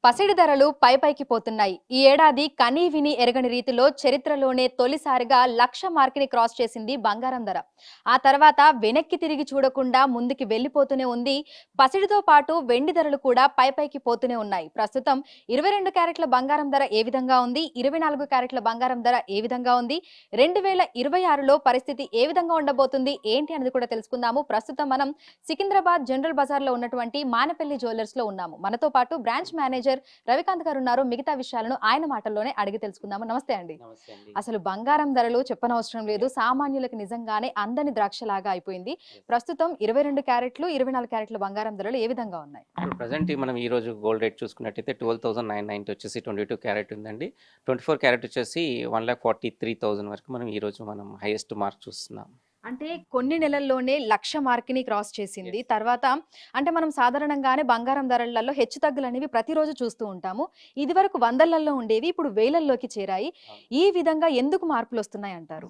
పసిడి ధరలు పైపైకి పోతున్నాయి. ఈ ఏడాది కనీ విని ఎరగని రీతిలో చరిత్రలోనే తొలిసారిగా 1,00,000 మార్కుని క్రాస్ చేసింది బంగారం ధర. ఆ తర్వాత వెనక్కి తిరిగి చూడకుండా ముందుకి వెళ్లిపోతూనే ఉంది. పసిడితో పాటు వెండి ధరలు కూడా పైపైకి పోతూనే ఉన్నాయి. ప్రస్తుతం 22 క్యారెట్ల బంగారం ధర ఏ విధంగా ఉంది? 24 క్యారెట్ల బంగారం ధర ఏ విధంగా ఉంది? 2026లో పరిస్థితి ఏ విధంగా ఉండబోతుంది? ఏంటి అనేది కూడా తెలుసుకుందాము. ప్రస్తుతం మనం సికింద్రాబాద్ జనరల్ బజార్‌లో ఉన్నటువంటి మానపల్లి జ్యువెలర్స్‌లో ఉన్నాము. మనతో పాటు బ్రాంచ్ మేనేజర్ రవికాంత్ గారు ఉన్నారు. మిగతా విషయాలను ఆయన మాటల్లోనే అడిగి తెలుసుకుందాము. నమస్తే అండి. నమస్తే అండి. అసలు బంగారం ధరలు చెప్పనవసరం లేదు. సామాన్యులకు నిజంగానే అందని ద్రాక్షలాగా అయిపోయింది. యెస్. ప్రస్తుతం 22 క్యారెట్లు, 24 క్యారెట్ల బంగారం ధరలు ఏ విధంగా ఉన్నాయి? ఇప్పుడు ప్రెజెంట్ మనం ఈరోజు గోల్డ్ రేట్ చూసుకున్నట్టయితే 12,990 వచ్చేసి 22 క్యారెట్ ఉందండి. 24 క్యారెట్ వచ్చేసి 1,43,000 వరకు మనం ఈరోజు హైయెస్ట్ మార్క్ చూస్తున్నాం. అంటే కొన్ని నెలల్లోనే 1,00,000 మార్క్‌ని క్రాస్ చేసింది. యెస్. తర్వాత అంటే మనం సాధారణంగానే బంగారం ధరలలో హెచ్చుతగ్గులనేవి ప్రతిరోజు చూస్తూ ఉంటాము. ఇదివరకు వందలల్లో ఉండేవి. ఇప్పుడు వేలల్లోకి చేరాయి. అవును. ఈ విధంగా ఎందుకు మార్పులొస్తున్నాయంటారు?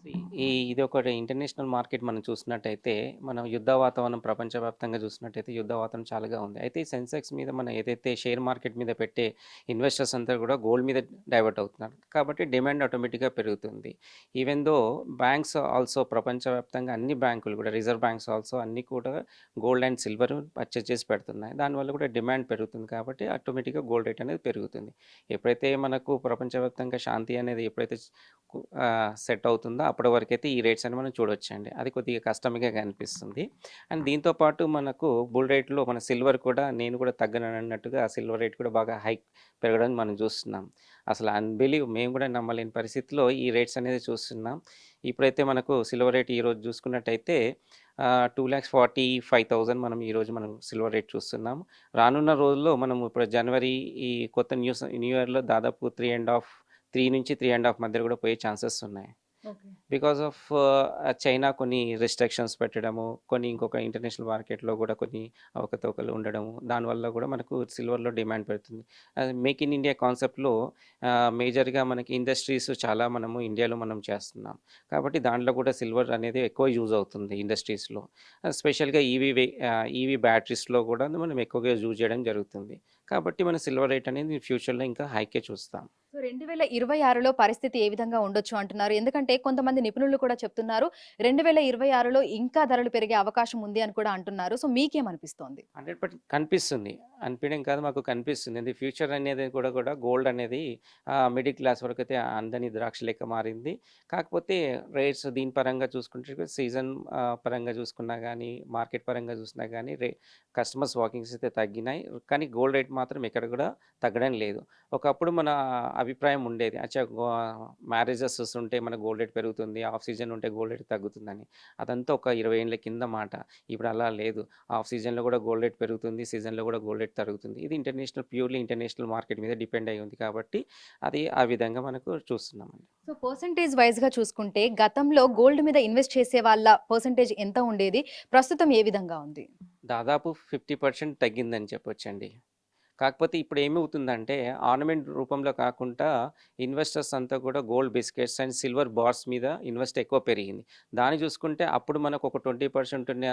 ఇది ఒకటి ఇంటర్నేషనల్ మార్కెట్ మనం చూసినట్టయితే, మనం యుద్ధ వాతావరణం ప్రపంచవ్యాప్తంగా చూసినట్టయితే యుద్ధ వాతావరణం చాలాగా ఉంది. అయితే ఈ సెన్సెక్స్ మీద మనం ఏదైతే షేర్ మార్కెట్ మీద పెట్టే ఇన్వెస్టర్స్ అంతా కూడా గోల్డ్ మీద డైవర్ట్ అవుతున్నారు. కాబట్టి డిమాండ్ ఆటోమేటిక్‌గా పెరుగుతుంది. ఈవెన్ దో బ్యాంక్స్ ఆల్సో ప్రపంచవ్యాప్తంగా అన్ని బ్యాంకులు కూడా రిజర్వ్ బ్యాంక్స్ ఆల్సో అన్నీ కూడా గోల్డ్ అండ్ సిల్వర్ పర్చేజ్ చేసి పెడుతున్నాయి. దానివల్ల కూడా డిమాండ్ పెరుగుతుంది కాబట్టి ఆటోమేటిక్‌గా గోల్డ్ రేట్ అనేది పెరుగుతుంది. ఎప్పుడైతే మనకు ప్రపంచవ్యాప్తంగా శాంతి అనేది ఎప్పుడైతే సెట్ అవుతుందో అప్పటి వరకైతే ఈ రేట్స్ అని మనం చూడొచ్చండి. అది కొద్దిగా కష్టంగా కనిపిస్తుంది. అండ్ దీంతో పాటు మనకు బుల్ రేట్‌లో మన సిల్వర్ కూడా నేను కూడా తగ్గనన్నట్టుగా సిల్వర్ రేట్ కూడా బాగా హైక్ పెరగడం మనం చూస్తున్నాం. అసలు అన్‌బిలీవ్ మేము కూడా నమ్మలేని పరిస్థితిలో ఈ రేట్స్ అనేది చూస్తున్నాం. ఇప్పుడైతే మనకు సిల్వర్ రేట్ ఈరోజు చూసుకున్నట్టయితే 2,45,000 మనం సిల్వర్ రేట్ చూస్తున్నాం. రానున్న రోజుల్లో మనం ఇప్పుడు జనవరి ఈ కొత్త న్యూ ఇయర్‌లో దాదాపు 3 నుంచి 3.5 మధ్యలో కూడా పోయే ఛాన్సెస్ ఉన్నాయి. ఓకే. బికాస్ ఆఫ్ చైనా కొన్ని రిస్ట్రిక్షన్స్ పెట్టడము, కొన్ని ఇంకొక ఇంటర్నేషనల్ మార్కెట్‌లో కూడా కొన్ని అవకతవకలు ఉండడము, దానివల్ల కూడా మనకు సిల్వర్‌లో డిమాండ్ పెరుగుతుంది. మేక్ ఇన్ ఇండియా కాన్సెప్ట్‌లో మేజర్‌గా మనకి ఇండస్ట్రీస్ చాలా మనము ఇండియాలో మనం చేస్తున్నాం. కాబట్టి దాంట్లో కూడా సిల్వర్ అనేది ఎక్కువ యూజ్ అవుతుంది ఇండస్ట్రీస్‌లో. స్పెషల్‌గా ఈవీ బ్యాటరీస్‌లో కూడా మనం ఎక్కువగా యూజ్ చేయడం జరుగుతుంది. కాబట్టి మన సిల్వర్ రేట్ అనేది ఫ్యూచర్‌లో ఇంకా హైకే చూస్తాం. సో 2026లో పరిస్థితి ఏ విధంగా ఉండొచ్చు అంటున్నారు? ఎందుకంటే కొంతమంది నిపుణులు కూడా చెప్తున్నారు. 2026లో ఇంకా ధరలు పెరిగే అవకాశం ఉంది అని కూడా అంటున్నారు. సో మీకేమనిపిస్తోంది? 100% కనిపిస్తుంది. అనిపియడం కాదు, మాకు కనిపిస్తుంది. ఇది ఫ్యూచర్ అనేది కూడా గోల్డ్ అనేది మిడిల్ క్లాస్ వరకైతే అందని ద్రాక్ష లెక్క మారింది. కాకపోతే రేట్స్ దీని పరంగా చూసుకుంటే సీజన్ పరంగా చూసుకున్నా గానీ, మార్కెట్ పరంగా చూసినా గానీ కస్టమర్స్ వాకింగ్స్ అయితే తగ్గినాయి. కానీ గోల్డ్ రేట్ మాత్రం ఎక్కడ కూడా తగ్గడం లేదు. ఒకప్పుడు మన అభిప్రాయం ఉండేది. మ్యారేజెస్ ఉంటే మన గోల్డ్ రేట్ పెరుగుతుంది. ఆఫ్ సీజన్ ఉంటే గోల్డ్ రేట్ తగ్గుతుందని. అదంతా ఒక 20 ఏళ్ల కింద మాట. ఇప్పుడు అలా లేదు. ఆఫ్ సీజన్‌లో కూడా గోల్డ్ రేట్ పెరుగుతుంది. సీజన్‌లో కూడా గోల్డ్ రేట్ తరుగుతుంది. ఇది ప్యూర్‌లీ ఇంటర్నేషనల్ మార్కెట్ మీద డిపెండ్ అయ్యి ఉంది కాబట్టి అది ఆ విధంగా మనకు చూస్తున్నామండి. సో పర్సెంటేజ్ వైస్‌గా చూసుకుంటే గతంలో గోల్డ్ మీద ఇన్వెస్ట్ చేసే వాళ్ళ పర్సెంటేజ్ ఎంత ఉండేది? ప్రస్తుతం ఏ విధంగా ఉంది? దాదాపు 50% తగ్గిందని చెప్పొచ్చండి. కాకపోతే ఇప్పుడు ఏమవుతుందంటే ఆర్నమెంట్ రూపంలో కాకుండా ఇన్వెస్టర్స్ అంతా కూడా gold biscuits and silver bars మీద ఇన్వెస్ట్ ఎక్కువ పెరిగింది. దాన్ని చూసుకుంటే అప్పుడు మనకు ఒక 20% ఉన్న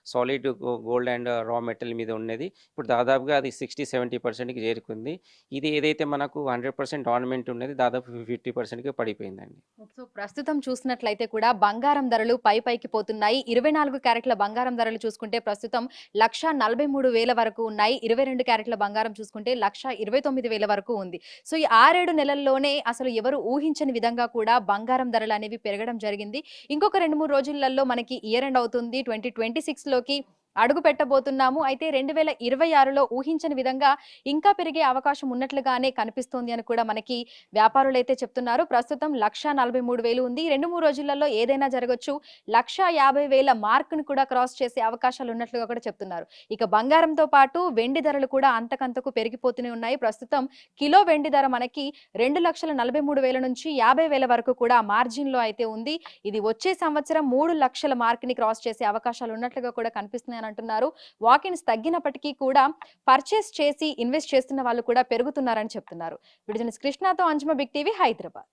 సాలిడ్ గోల్డ్ అండ్ రా మెటల్ మీద ఉన్నది. ఇప్పుడు దాదాపుగా అది 60-70%కి చేరుకుంది. ఇది ఏదైతే మనకు 100% ఆర్నమెంట్ ఉన్నది దాదాపు 50%కి పడిపోయిందండి. సో ప్రస్తుతం చూసినట్లయితే కూడా బంగారం ధరలు పైకి పోతున్నాయి. 24 క్యారెట్ల బంగారం ధరలు చూసుకుంటే ప్రస్తుతం 1,43,000 వరకు ఉన్నాయి. 22 క్యారెట్ల బంగారం చూసుకుంటే 1,29,000 వరకు ఉంది. సో ఈ 6, 7 నెలల్లోనే అసలు ఎవరు ఊహించని విధంగా కూడా బంగారం ధరలనేవి పెరగడం జరిగింది. ఇంకొక 2, 3 రోజులలో మనకి ఇయర్ ఎండ్ అవుతుంది. 2026లోకి అడుగు పెట్టబోతున్నాము. అయితే 2026లో ఊహించని విధంగా ఇంకా పెరిగే అవకాశం ఉన్నట్లుగానే కనిపిస్తోంది అని కూడా మనకి వ్యాపారులైతే చెప్తున్నారు. ప్రస్తుతం 1,43,000 ఉంది. 2, 3 రోజులలో ఏదైనా జరగొచ్చు. 1,50,000 మార్క్‌ని కూడా క్రాస్ చేసే అవకాశాలు ఉన్నట్లుగా కూడా చెప్తున్నారు. ఇక బంగారంతో పాటు వెండి ధరలు కూడా అంతకంతకు పెరిగిపోతూనే ఉన్నాయి. ప్రస్తుతం కిలో వెండి ధర మనకి 2,43,000 నుంచి 50,000 వరకు కూడా మార్జిన్‌లో అయితే ఉంది. ఇది వచ్చే సంవత్సరం 3,00,000 మార్క్‌ని క్రాస్ చేసే అవకాశాలు ఉన్నట్లుగా కూడా కనిపిస్తున్నాయని అంటున్నారు. వాకిన్స్ తగ్గినప్పటికీ కూడా పర్చేస్ చేసి ఇన్వెస్ట్ చేస్తున్న వాళ్ళు కూడా పెరుగుతున్నారని చెప్తున్నారు. విడుదల కృష్ణతో అంజుమ బిగ్ టీవీ హైదరాబాద్.